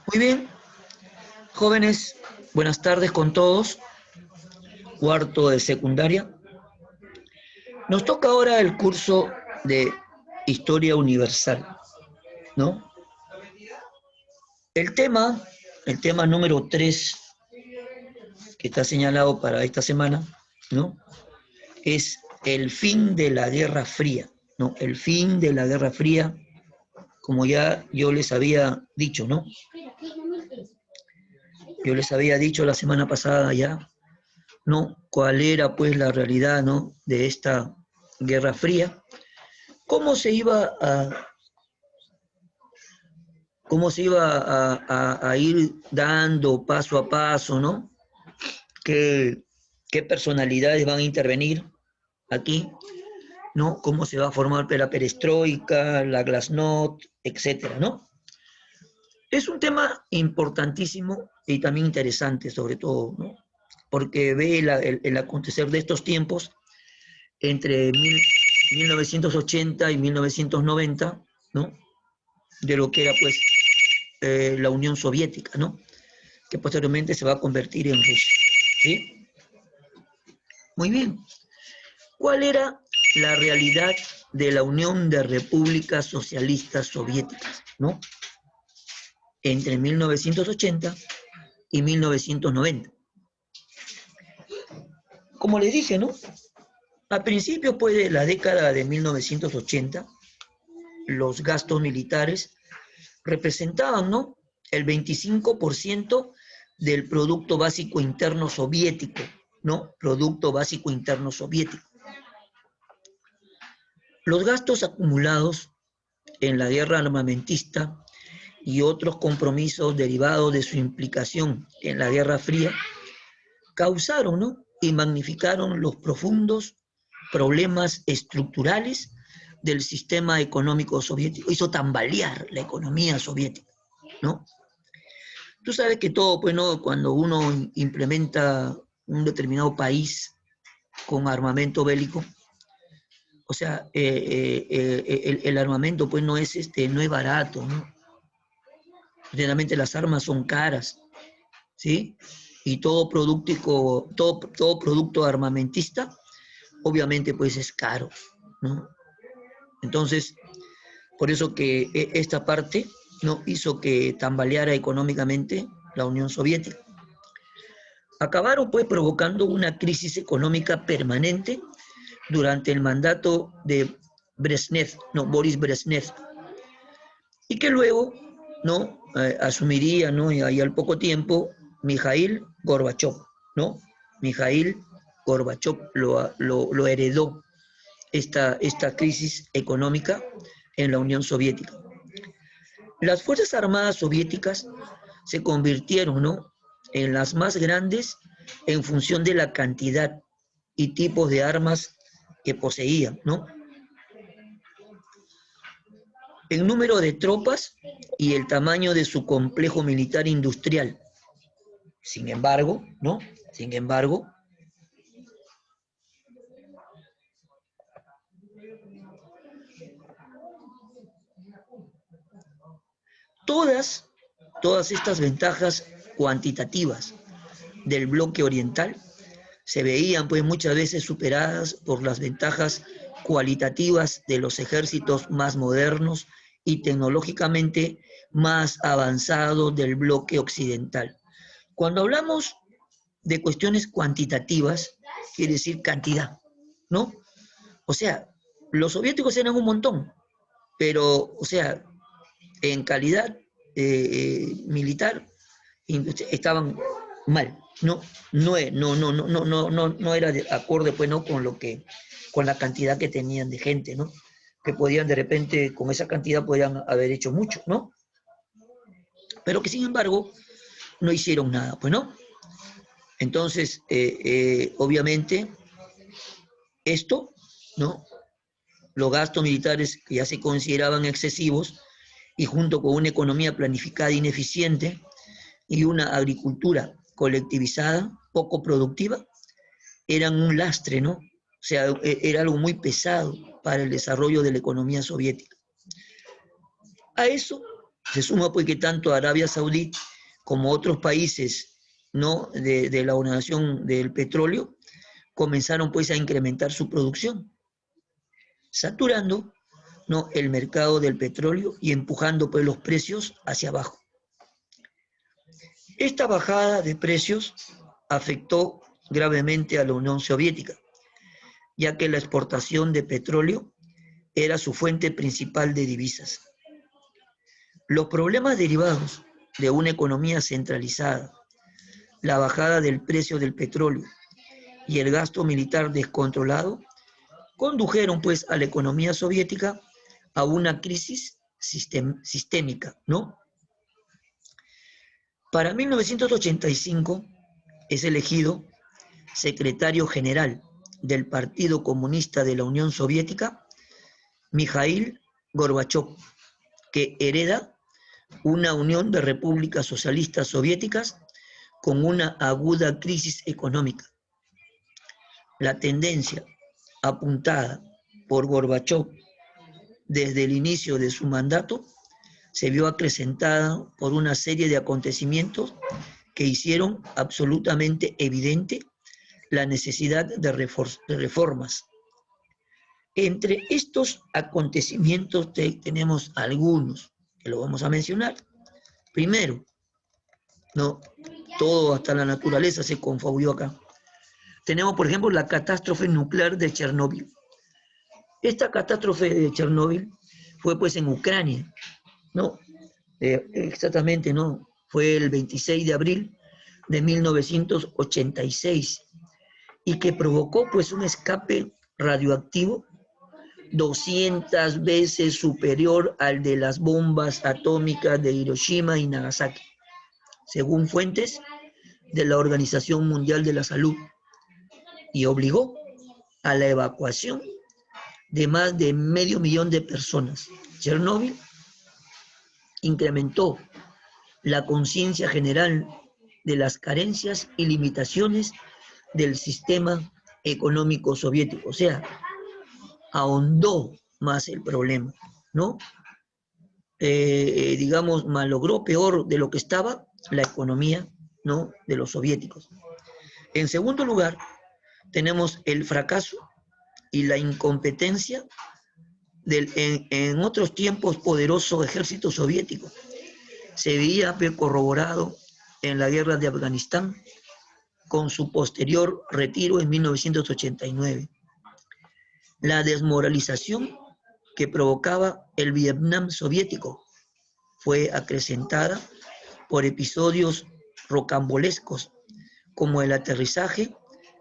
Muy bien, jóvenes, buenas tardes con todos. Cuarto de secundaria. Nos toca ahora el curso de Historia Universal, ¿no? El tema, el tema número 3 que está señalado para esta semana, ¿no? Es el fin de la Guerra Fría, ¿no? El fin de la Guerra Fría, como ya yo les había dicho, ¿no? Yo les había dicho la semana pasada ya, ¿no? Cuál era pues la realidad, ¿no? De esta Guerra Fría, cómo se iba a, a ir dando paso a paso, ¿no? ¿Qué, qué personalidades van a intervenir aquí, ¿no? Cómo se va a formar la perestroika, la glasnost, etcétera, ¿no? Es un tema importantísimo y también interesante, sobre todo, ¿no? Porque ve el acontecer de estos tiempos entre 1980 y 1990, ¿no? De lo que era, pues, la Unión Soviética, ¿no? Que posteriormente se va a convertir en Rusia, ¿sí? Muy bien. ¿Cuál era la realidad de la Unión de Repúblicas Socialistas Soviéticas, ¿no? Entre 1980 y 1990. Como les dije, ¿no? A principios pues, de la década de 1980, los gastos militares representaban, ¿no? El 25% del Producto Básico Interno Soviético, ¿no? Producto Básico Interno Soviético. Los gastos acumulados en la guerra armamentista y otros compromisos derivados de su implicación en la Guerra Fría causaron, ¿no? Y magnificaron los profundos problemas estructurales del sistema económico soviético. Hizo tambalear la economía soviética, ¿no? Tú sabes que todo, pues, ¿no? Cuando uno implementa un determinado país con armamento bélico, o sea, el armamento, pues, no es, no es barato, ¿no? Generalmente las armas son caras, ¿sí? Y todo producto armamentista, obviamente, pues, es caro, ¿no? Entonces, por eso que esta parte, ¿no? Hizo que tambaleara económicamente la Unión Soviética. Acabaron pues provocando una crisis económica permanente durante el mandato de Boris Brezhnev, y que luego, ¿no? Asumiría, ¿no? Y ahí al poco tiempo, Mikhail Gorbachev, ¿no? Mikhail Gorbachev lo heredó esta crisis económica en la Unión Soviética. Las Fuerzas Armadas soviéticas se convirtieron, ¿no? En las más grandes en función de la cantidad y tipos de armas que poseían, ¿no? El número de tropas y el tamaño de su complejo militar industrial. Sin embargo, ¿no? Sin embargo, todas, todas estas ventajas cuantitativas del bloque oriental se veían pues muchas veces superadas por las ventajas cualitativas de los ejércitos más modernos y tecnológicamente más avanzados del bloque occidental. Cuando hablamos de cuestiones cuantitativas, quiere decir cantidad, ¿no? O sea, los soviéticos eran un montón, pero, o sea, en calidad militar estaban mal, no era de acorde pues, ¿no? Con lo que, con la cantidad que tenían de gente, ¿no? Que podían de repente, con esa cantidad podían haber hecho mucho, ¿no? Pero que sin embargo no hicieron nada, pues, ¿no? Entonces, obviamente, esto, ¿no? Los gastos militares que ya se consideraban excesivos y junto con una economía planificada ineficiente y una agricultura colectivizada, poco productiva, eran un lastre, ¿no? O sea, era algo muy pesado para el desarrollo de la economía soviética. A eso Se suma pues que tanto Arabia Saudí como otros países, ¿no?, de la Organización del Petróleo comenzaron pues a incrementar su producción, saturando, ¿no?, el mercado del petróleo y empujando pues los precios hacia abajo. Esta bajada de precios afectó gravemente a la Unión Soviética, ya que la exportación de petróleo era su fuente principal de divisas. Los problemas derivados de una economía centralizada, la bajada del precio del petróleo y el gasto militar descontrolado condujeron pues a la economía soviética a una crisis sistémica, ¿no? Para 1985 es elegido secretario general del Partido Comunista de la Unión Soviética Mikhail Gorbachov, que hereda una unión de repúblicas socialistas soviéticas con una aguda crisis económica. La tendencia apuntada por Gorbachov desde el inicio de su mandato se vio acrecentada por una serie de acontecimientos que hicieron absolutamente evidente la necesidad de reformas. Entre estos acontecimientos tenemos algunos que lo vamos a mencionar. Primero, no, todo hasta la naturaleza se confabuló acá. Tenemos, por ejemplo, la catástrofe nuclear de Chernóbil. Esta catástrofe de Chernóbil fue pues en Ucrania, ¿no? Exactamente, ¿no? Fue el 26 de abril de 1986 y que provocó pues un escape radioactivo 200 veces superior al de las bombas atómicas de Hiroshima y Nagasaki, según fuentes de la Organización Mundial de la Salud, y obligó a la evacuación de más de 500.000 de personas. Chernóbil incrementó la conciencia general de las carencias y limitaciones del sistema económico soviético, o sea, ahondó más el problema, ¿no? Digamos, malogró peor de lo que estaba la economía, ¿no?, de los soviéticos. En segundo lugar, tenemos el fracaso y la incompetencia del en otros tiempos poderoso ejército soviético. Se veía corroborado en la guerra de Afganistán con su posterior retiro en 1989. La desmoralización que provocaba el Vietnam soviético fue acrecentada por episodios rocambolescos como el aterrizaje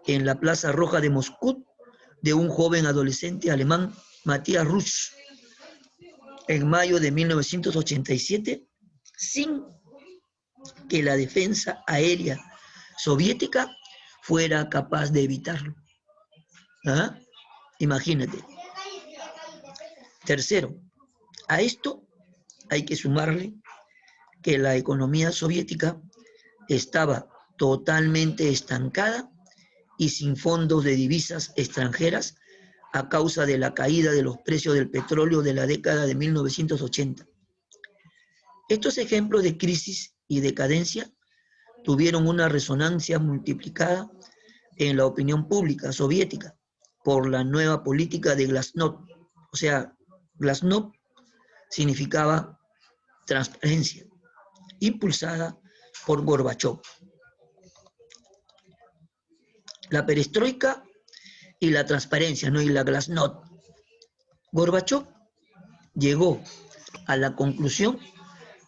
en la Plaza Roja de Moscú de un joven adolescente alemán, Matías Ruch, en mayo de 1987, sin que la defensa aérea soviética fuera capaz de evitarlo. ¿Ah? Imagínate. Tercero, a esto hay que sumarle que la economía soviética estaba totalmente estancada y sin fondos de divisas extranjeras a causa de la caída de los precios del petróleo de la década de 1980. Estos ejemplos de crisis y decadencia tuvieron una resonancia multiplicada en la opinión pública soviética por la nueva política de Glasnost. O sea, Glasnost significaba transparencia, impulsada por Gorbachov. La perestroika y la transparencia, ¿no?, y la Glasnost. Gorbachov llegó a la conclusión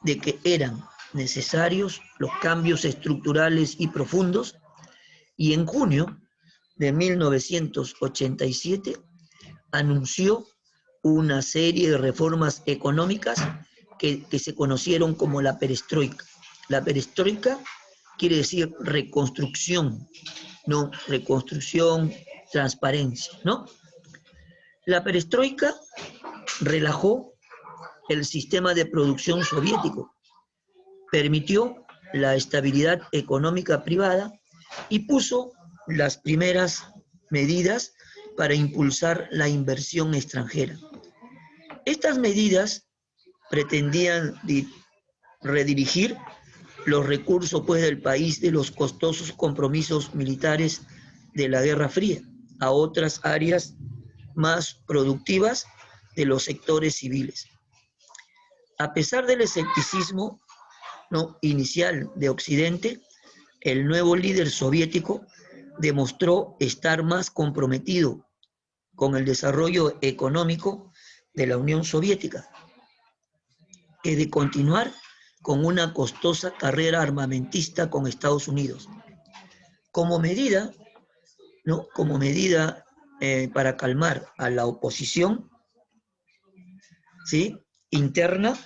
de que eran necesarios los cambios estructurales y profundos, y en junio de 1987 anunció una serie de reformas económicas que se conocieron como la perestroika. La perestroika quiere decir reconstrucción, ¿no? Reconstrucción, transparencia, ¿no? La perestroika relajó el sistema de producción soviético, permitió la estabilidad económica privada y puso las primeras medidas para impulsar la inversión extranjera. Estas medidas pretendían redirigir los recursos pues, del país de los costosos compromisos militares de la Guerra Fría a otras áreas más productivas de los sectores civiles. A pesar del escepticismo, ¿no?, inicial de Occidente, el nuevo líder soviético demostró estar más comprometido con el desarrollo económico de la Unión Soviética que de continuar con una costosa carrera armamentista con Estados Unidos. Como medida, ¿no?, como medida para calmar a la oposición, ¿sí?, interna,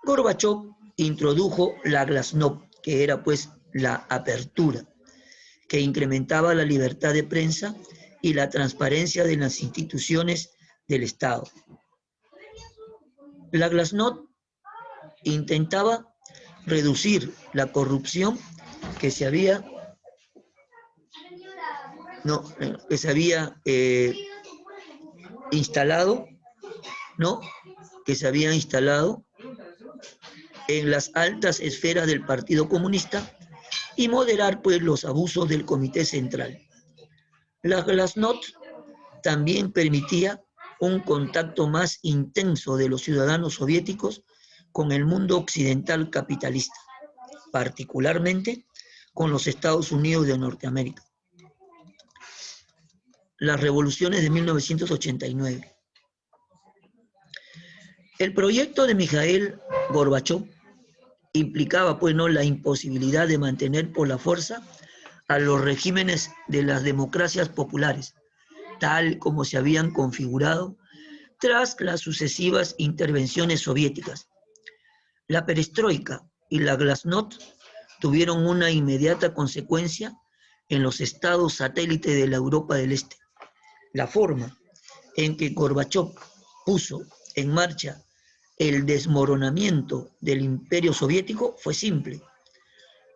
Gorbachov introdujo la Glasnost, que era pues la apertura, que incrementaba la libertad de prensa y la transparencia de las instituciones del Estado. La Glasnost intentaba reducir la corrupción que se había, instalado, ¿no?, que se había instalado en las altas esferas del Partido Comunista y moderar pues los abusos del Comité Central. La Glasnost también permitía un contacto más intenso de los ciudadanos soviéticos con el mundo occidental capitalista, particularmente con los Estados Unidos de Norteamérica. Las revoluciones de 1989. El proyecto de Mikhail Gorbachov implicaba pues, ¿no?, la imposibilidad de mantener por la fuerza a los regímenes de las democracias populares, tal como se habían configurado tras las sucesivas intervenciones soviéticas. La perestroika y la glasnost tuvieron una inmediata consecuencia en los estados satélites de la Europa del Este. La forma en que Gorbachov puso en marcha el desmoronamiento del imperio soviético fue simple: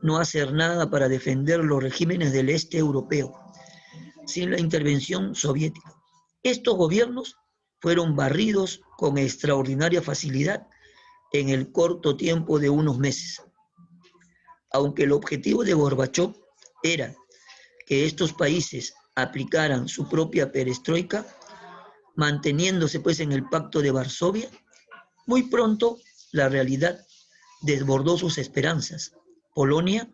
no hacer nada para defender los regímenes del este europeo sin la intervención soviética. Estos gobiernos fueron barridos con extraordinaria facilidad en el corto tiempo de unos meses. Aunque el objetivo de Gorbachov era que estos países aplicaran su propia perestroika, manteniéndose pues en el Pacto de Varsovia, muy pronto la realidad desbordó sus esperanzas. Polonia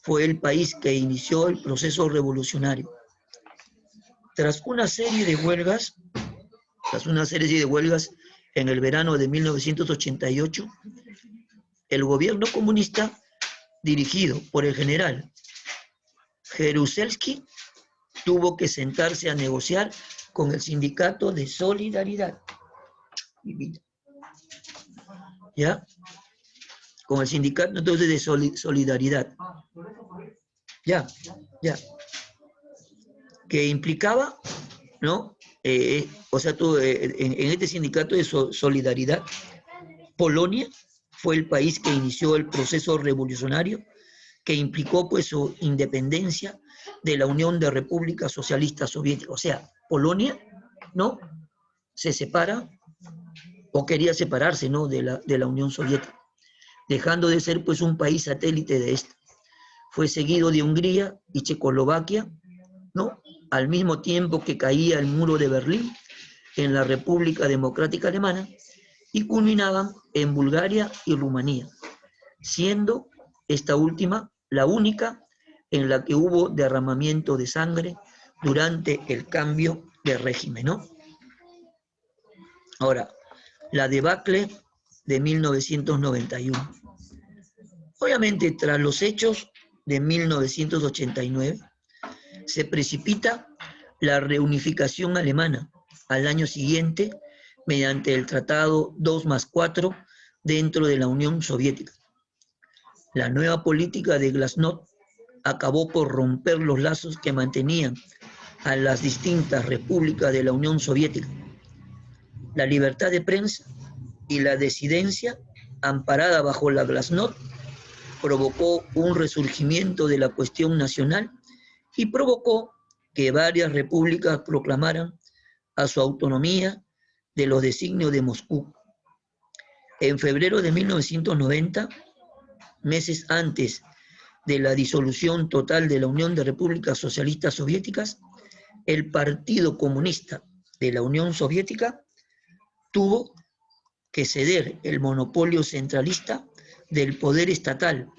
fue el país que inició el proceso revolucionario. Tras una serie de huelgas en el verano de 1988, el gobierno comunista, dirigido por el general Jaruzelski, tuvo que sentarse a negociar con el sindicato de Solidaridad. ¿Ya? Con el sindicato entonces de Solidaridad. Ya. Que implicaba, ¿no? En este sindicato de Solidaridad, Polonia fue el país que inició el proceso revolucionario que implicó pues su independencia de la Unión de Repúblicas Socialistas Soviéticas. O sea, Polonia, ¿no?, se separa o quería separarse, ¿no?, de la Unión Soviética, dejando de ser pues un país satélite de esta. Fue seguido de Hungría y Checoslovaquia, ¿no?, al mismo tiempo que caía el muro de Berlín en la República Democrática Alemana, y culminaban en Bulgaria y Rumanía, siendo esta última la única en la que hubo derramamiento de sangre durante el cambio de régimen, ¿no? Ahora, la debacle de 1991. Obviamente, tras los hechos de 1989, se precipita la reunificación alemana al año siguiente mediante el Tratado 2+4 dentro de la Unión Soviética. La nueva política de Glasnost acabó por romper los lazos que mantenían a las distintas repúblicas de la Unión Soviética. La libertad de prensa y la disidencia, amparada bajo la Glasnost, provocó un resurgimiento de la cuestión nacional y provocó que varias repúblicas proclamaran a su autonomía de los designios de Moscú. En febrero de 1990, meses antes de la disolución total de la Unión de Repúblicas Socialistas Soviéticas, el Partido Comunista de la Unión Soviética tuvo que ceder el monopolio centralista del poder estatal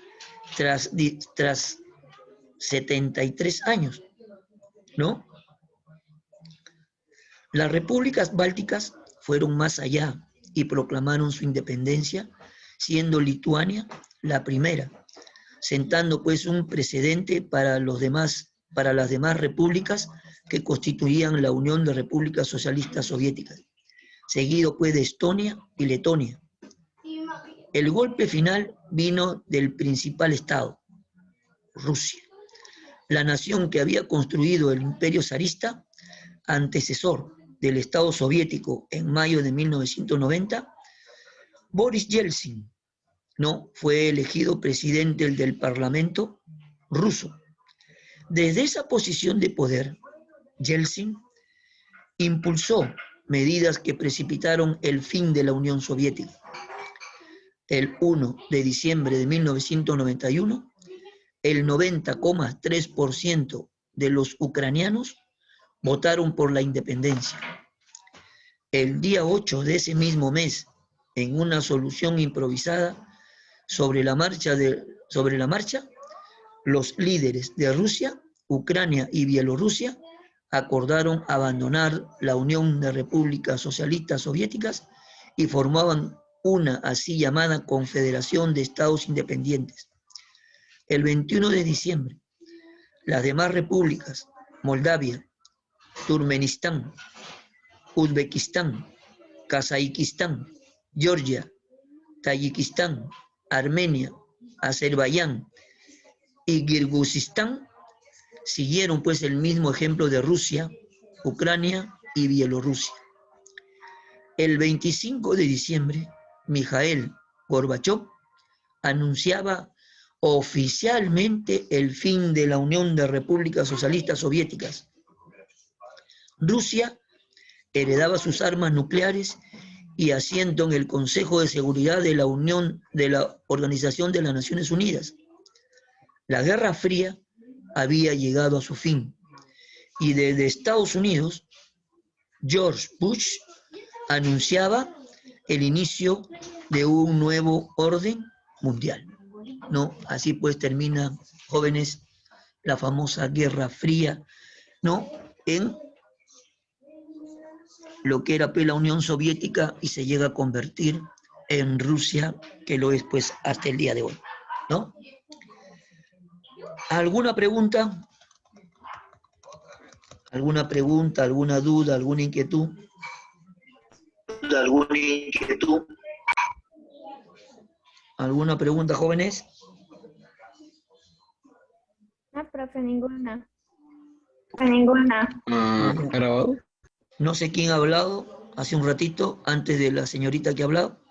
tras 73 años, ¿no? Las repúblicas bálticas fueron más allá y proclamaron su independencia, siendo Lituania la primera, sentando pues un precedente para las demás repúblicas que constituían la Unión de Repúblicas Socialistas Soviéticas, seguido pues de Estonia y Letonia. El golpe final vino del principal estado, Rusia, la nación que había construido el imperio zarista, antecesor del Estado soviético en mayo de 1990. Boris Yeltsin, ¿no?, fue elegido presidente del Parlamento ruso. Desde esa posición de poder, Yeltsin impulsó medidas que precipitaron el fin de la Unión Soviética. El 1 de diciembre de 1991, el 90,3% de los ucranianos votaron por la independencia. El día 8 de ese mismo mes, en una solución improvisada sobre la marcha, los líderes de Rusia, Ucrania y Bielorrusia acordaron abandonar la Unión de Repúblicas Socialistas Soviéticas y formaban una así llamada Confederación de Estados Independientes. El 21 de diciembre, las demás repúblicas, Moldavia, Turkmenistán, Uzbekistán, Kazajistán, Georgia, Tayikistán, Armenia, Azerbaiyán y Kirguistán siguieron pues el mismo ejemplo de Rusia, Ucrania y Bielorrusia. El 25 de diciembre, Mikhail Gorbachev anunciaba oficialmente el fin de la Unión de Repúblicas Socialistas Soviéticas. Rusia heredaba sus armas nucleares y asiento en el Consejo de Seguridad de la Organización de las Naciones Unidas. La Guerra Fría había llegado a su fin y desde Estados Unidos, George Bush anunciaba el inicio de un nuevo orden mundial, ¿no? Así pues termina, jóvenes, la famosa Guerra Fría, ¿no?, en lo que era la Unión Soviética y se llega a convertir en Rusia, que lo es pues hasta el día de hoy, ¿no? ¿Alguna pregunta? ¿Alguna pregunta, alguna duda, alguna inquietud? ¿Alguna pregunta, jóvenes? No, profe, ninguna. ¿Grabado? No sé quién ha hablado hace un ratito, antes de la señorita que ha hablado.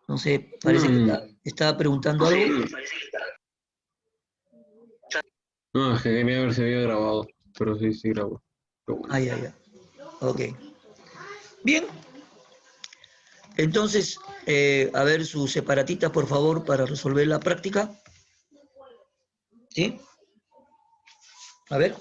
No sé, parece que estaba preguntando algo. No, es que quería ver si había grabado, pero sí grabó. Pero bueno. Ya. Ok. Bien. Entonces, a ver sus separatitas, por favor, para resolver la práctica. ¿Sí? A ver.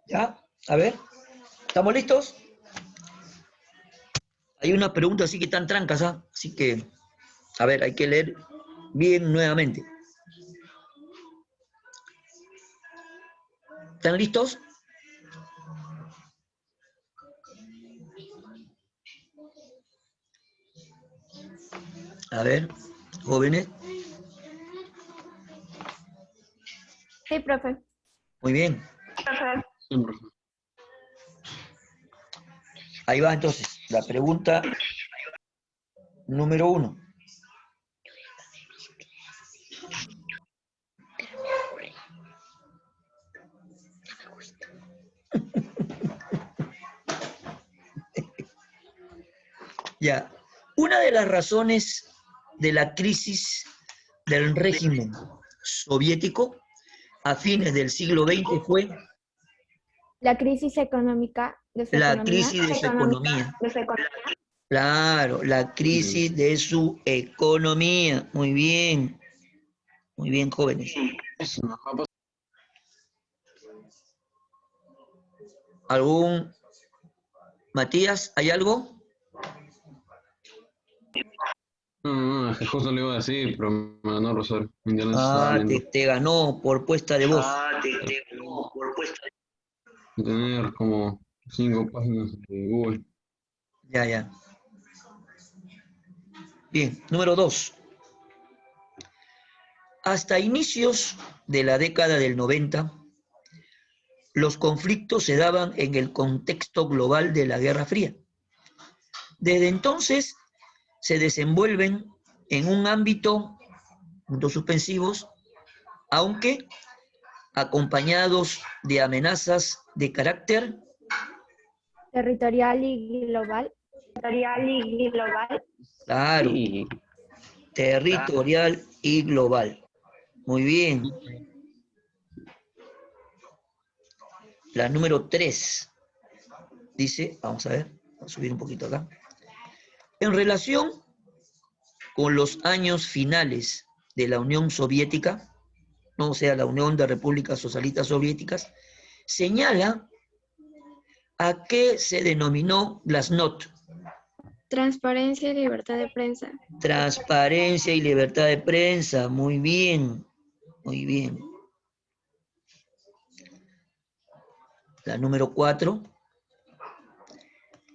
¿Ya? A ver. ¿Estamos listos? Hay unas preguntas así que están trancas, ¿ah? Así que, a ver, hay que leer bien nuevamente. ¿Están listos? A ver, jóvenes. Sí, profe. Muy bien. Sí, profe. Ahí va entonces. La pregunta número 1. Ya. Una de las razones de la crisis del régimen soviético a fines del siglo XX fue La crisis económica de su la economía. crisis de su economía. Claro, la crisis de su economía. Muy bien, jóvenes. Eso nos va a pasar. ¿Algún, Matías, hay algo? No, es que justo le iba a decir, pero me ganó Rosario. Ya lo estaba Ah, leyendo. te ganó por puesta de voz. Tener como 5 páginas de Google. Ya, ya. Bien, número 2. Hasta inicios de la década del 90, los conflictos se daban en el contexto global de la Guerra Fría. Desde entonces se desenvuelven en un ámbito, puntos suspensivos, aunque acompañados de amenazas de carácter Territorial y global. claro, Sí. territorial y global. Muy bien. La número 3 dice, vamos a ver, vamos a subir un poquito acá. En relación con los años finales de la Unión Soviética, no, o sea, la Unión de Repúblicas Socialistas Soviéticas, señala a qué se denominó Glasnost, Transparencia y libertad de prensa. transparencia y libertad de prensa. Muy bien, muy bien. La número 4.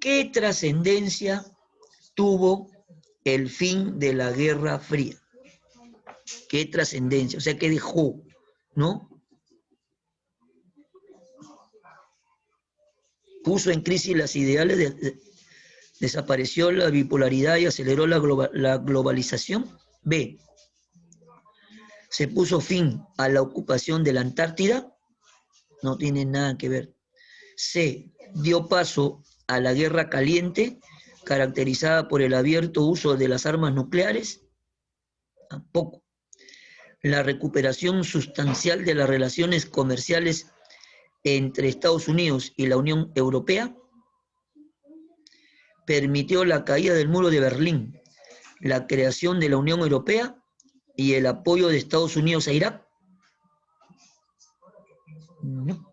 ¿Qué trascendencia tuvo el fin de la Guerra Fría? ¿Qué trascendencia? O sea, ¿qué dejó? ¿No? Puso en crisis las ideales, desapareció la bipolaridad y aceleró la globalización. B. Se puso fin a la ocupación de la Antártida. No tiene nada que ver. C. Dio paso a la guerra caliente, caracterizada por el abierto uso de las armas nucleares. Tampoco. La recuperación sustancial de las relaciones comerciales entre Estados Unidos y la Unión Europea permitió la caída del muro de Berlín, la creación de la Unión Europea y el apoyo de Estados Unidos a Irak. No.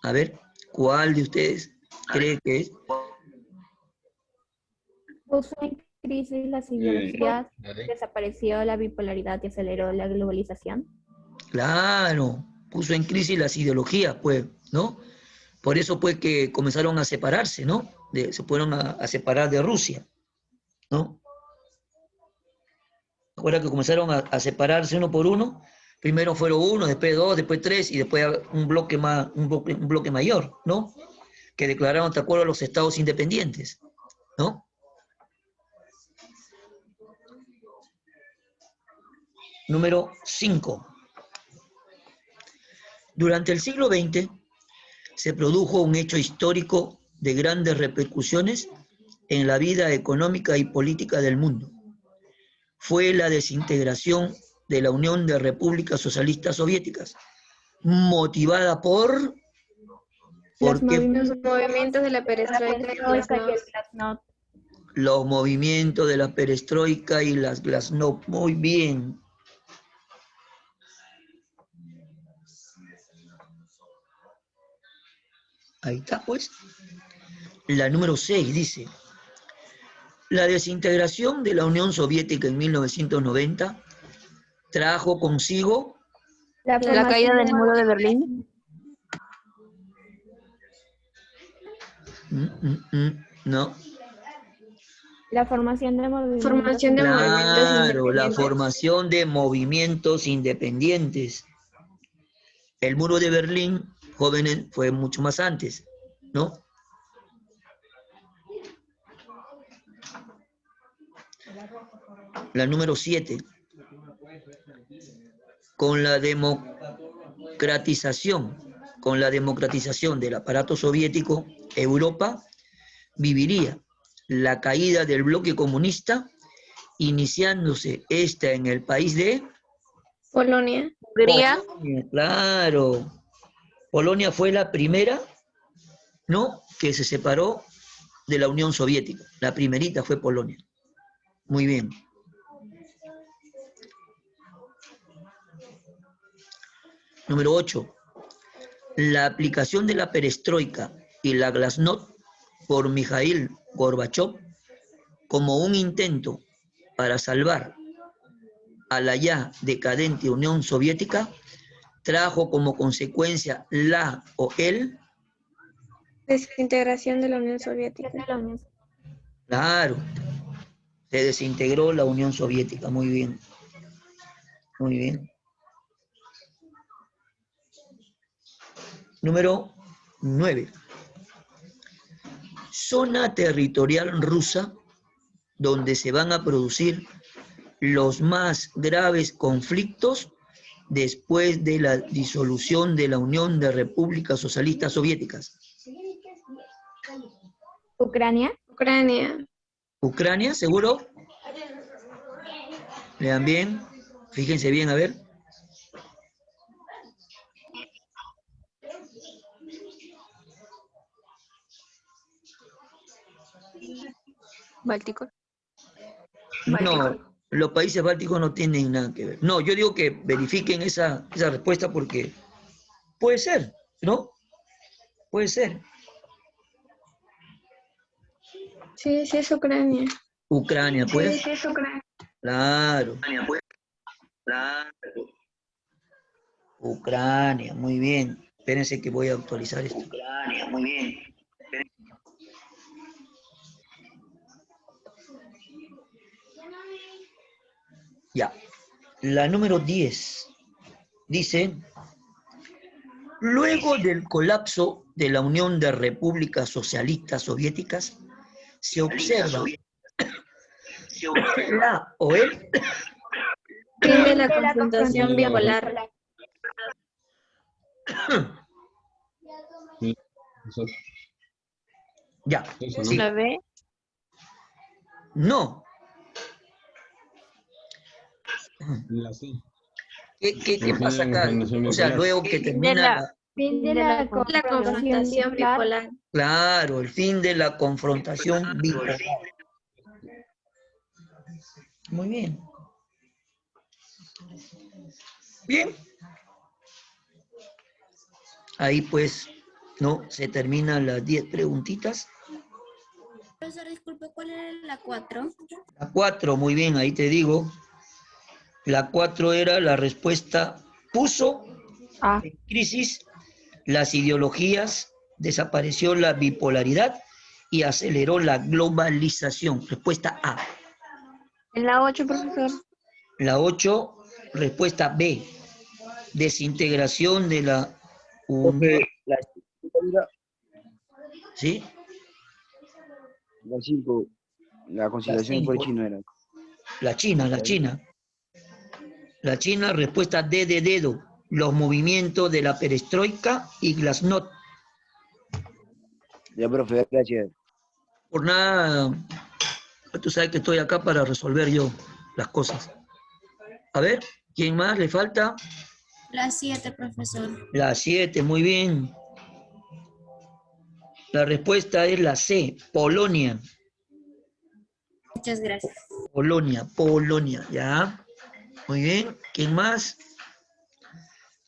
A ver, ¿cuál de ustedes cree que es? Puso en crisis las ideologías, desapareció la bipolaridad y aceleró la globalización. Claro, puso en crisis las ideologías, pues, ¿no? Por eso pues que comenzaron a separarse, ¿no? Se fueron a separar de Rusia, ¿no? Recuerda que comenzaron a separarse uno por uno. Primero fueron uno, después dos, después tres y después un bloque mayor, ¿no? Que declararon de acuerdo a los estados independientes, ¿no? Número 5. Durante el siglo XX se produjo un hecho histórico de grandes repercusiones en la vida económica y política del mundo. Fue la desintegración de la Unión de Repúblicas Socialistas Soviéticas, motivada por Los qué? Movimientos de la perestroika y perestroika y el glasnost. glasnost. Los movimientos de la perestroika y las glasnost. Muy bien. Ahí está, pues. La número 6 dice, la desintegración de la Unión Soviética en 1990 trajo consigo La La caída formación del muro de Berlín. No. La formación de movimientos. Formación de movimientos Claro, la independientes. formación de movimientos independientes. El muro de Berlín, jóvenes, fue mucho más antes, ¿no? La número 7. Con la democratización del aparato soviético, Europa viviría la caída del bloque comunista, iniciándose esta en el país de Polonia. Polonia. Claro. Polonia fue la primera, ¿no?, que se separó de la Unión Soviética. La primerita fue Polonia. Muy bien. Número 8. La aplicación de la perestroika y la glasnost por Mikhail Gorbachev como un intento para salvar a la ya decadente Unión Soviética trajo como consecuencia la o el... Desintegración de la Unión Soviética. Claro, se desintegró la Unión Soviética. Muy bien. Muy bien. Número 9. Zona territorial rusa donde se van a producir los más graves conflictos después de la disolución de la Unión de Repúblicas Socialistas Soviéticas. Ucrania. Ucrania. Ucrania, ¿seguro? Lean bien, fíjense bien, a ver. Báltico. No, los países bálticos no tienen nada que ver. No, yo digo que verifiquen esa respuesta porque puede ser, ¿no? Puede ser. Sí, sí es Ucrania. Ucrania, pues. Sí es Ucrania. Claro. Claro. Ucrania, muy bien. Espérense que voy a actualizar esto. Ucrania, muy bien. Ya. La número 10 dice: luego del colapso de la Unión de Repúblicas Socialistas Soviéticas, se observa la o el Fin de la confrontación bipolar. Ya. Eso, ¿no? Sí. La B. No. La C. ¿Qué pasa acá? O sea, luego que termina Fin de la La confrontación bipolar. Claro, el fin de la confrontación bipolar. Muy bien. Bien. Ahí pues, ¿no? Se terminan las 10 preguntitas. Profesor, disculpe, ¿cuál era la 4? La 4, muy bien, ahí te digo. La 4 era la respuesta, puso en crisis las ideologías, desapareció la bipolaridad y aceleró la globalización. Respuesta A. En la 8, profesor. La 8, respuesta B. Desintegración de la Unión. ¿Sí? La 5, la conciliación por chino era. La China. La China, respuesta D de dedo. Los movimientos de la perestroika y glasnost. Ya, profe, gracias. Por nada, tú sabes que estoy acá para resolver yo las cosas. A ver, ¿quién más le falta? La 7, profesor. La 7, muy bien. La respuesta es la C, Polonia. Muchas gracias. Polonia, ya. Muy bien, ¿quién más?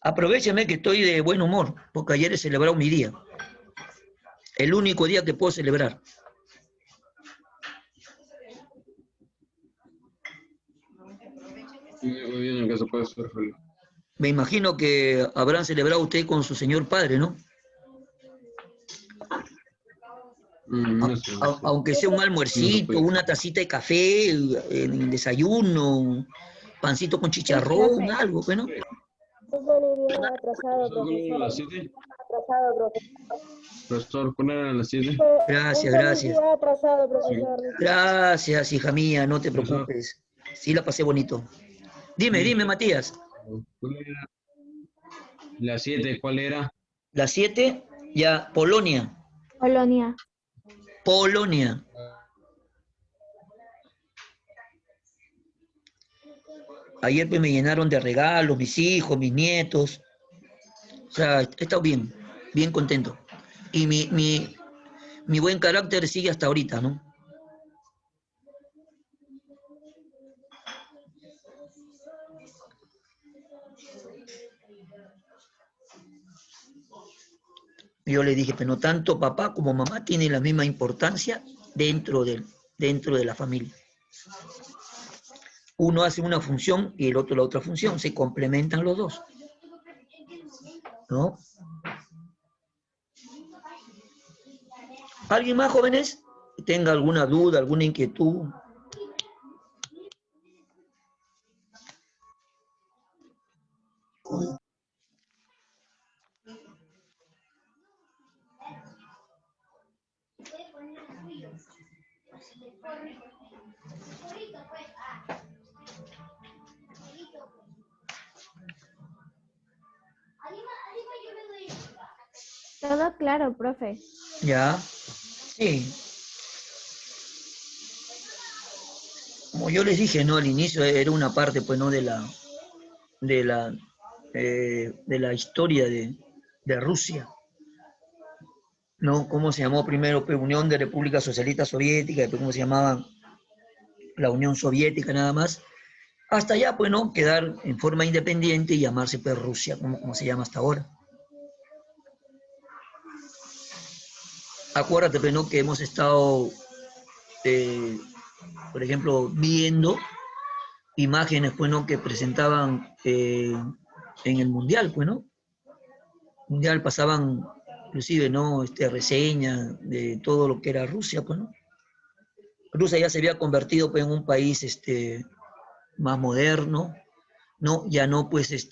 Aprovecheme que estoy de buen humor, porque ayer he celebrado mi día. El único día que puedo celebrar. Muy bien, en que se puede ser feliz. Me imagino que habrán celebrado usted con su señor padre, ¿no? No sé, no sé. Aunque sea un No almuercito, supe. una tacita de café, en el desayuno, pancito con chicharrón, profe. algo, bueno. ¿Profesor, cuándo eran las 7? Profesor, ¿cuándo eran las 7? Gracias, gracias. Sí. Gracias, hija mía, no te Profesor, preocupes. Sí, la pasé bonito. Dime, sí. dime, Matías. ¿Cuál era? La 7, ¿cuál era? La 7, ya, Polonia. Polonia. Polonia. Ayer pues me llenaron de regalos, mis hijos, mis nietos. O sea, he estado bien, bien contento. Y mi buen carácter sigue hasta ahorita, ¿no? Yo le dije, pero no tanto papá como mamá tienen la misma importancia dentro de la familia. Uno hace una función y el otro la otra función, se complementan los dos, ¿no? ¿Alguien más, jóvenes? ¿Tenga alguna duda, alguna inquietud? Todo claro, profe. Ya, sí. Como yo les dije, ¿no? Al inicio era una parte, pues, ¿no? De la, de la historia de Rusia, ¿no? ¿Cómo se llamó primero, pues, Unión de República Socialista Soviética, después cómo se llamaba la Unión Soviética nada más, hasta ya, pues, ¿no? Quedar en forma independiente y llamarse, pues, Rusia, como se llama hasta ahora. Acuérdate, pues, ¿no? Que hemos estado, eh, por ejemplo, viendo imágenes, pues, ¿no? Que presentaban en el Mundial, pues, ¿no? Mundial pasaban, inclusive, ¿no? Reseñas de todo lo que era Rusia, pues, ¿no? Rusia ya se había convertido, pues, en un país, más moderno, ¿no? Ya no, pues,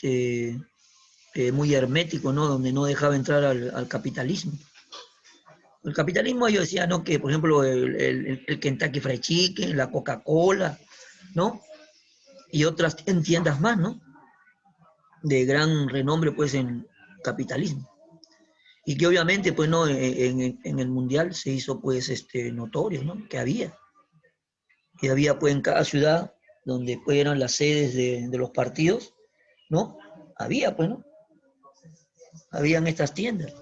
muy hermético, ¿no? Donde no dejaba entrar al capitalismo. El capitalismo, yo decía, ¿no? Que, por ejemplo, el Kentucky Fried Chicken, la Coca-Cola, ¿no? Y otras tiendas más, ¿no? De gran renombre, pues, en capitalismo. Y que obviamente, pues, ¿no? En el Mundial se hizo, pues, notorio, ¿no? Que había, pues, en cada ciudad, donde, pues, eran las sedes de los partidos, ¿no? Había, pues, ¿no? Habían estas tiendas.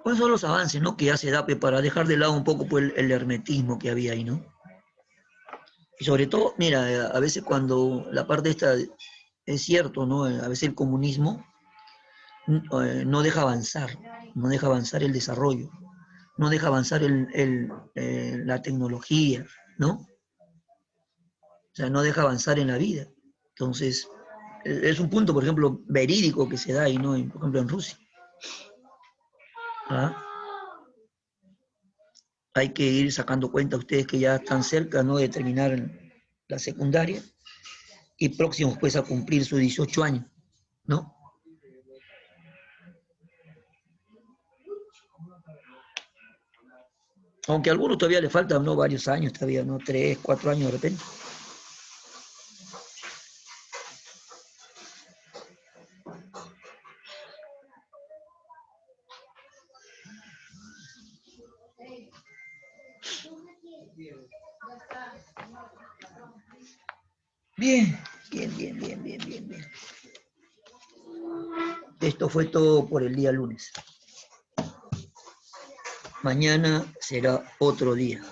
¿Cuáles son los avances, ¿no? Que ya se da, pues, para dejar de lado un poco, pues, el hermetismo que había ahí, ¿no? Y sobre todo, mira, a veces cuando la parte esta es cierto, ¿no? A veces el comunismo no deja avanzar, no deja avanzar el desarrollo, no deja avanzar la tecnología, ¿no? O sea, no deja avanzar en la vida. Entonces, es un punto, por ejemplo, verídico que se da ahí, ¿no? Por ejemplo, en Rusia. ¿Ah? Hay que ir sacando cuenta ustedes que ya están cerca, ¿no? De terminar la secundaria y próximos, pues, a cumplir sus 18 años, ¿no? Aunque a algunos todavía le faltan, ¿no? Varios años todavía, ¿no? 3, 4 años de repente. Bien, bien, bien, bien, bien, bien, bien. Esto fue todo por el día lunes. Mañana será otro día.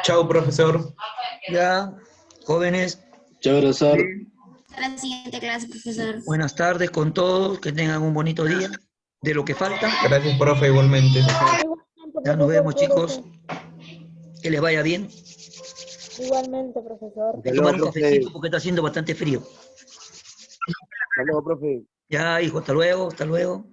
Chao, profesor. Ya, jóvenes, Chao, profesor. A la siguiente clase, profesor. buenas tardes con todos, que tengan un bonito día. De lo que falta, Gracias, profe, igualmente. ya nos vemos, chicos. Que les vaya bien. Igualmente, profesor. Voy a Hasta tomar luego, un profe. cafecito porque está haciendo bastante frío. Hasta luego, profe. Ya, hijo, hasta luego, hasta luego.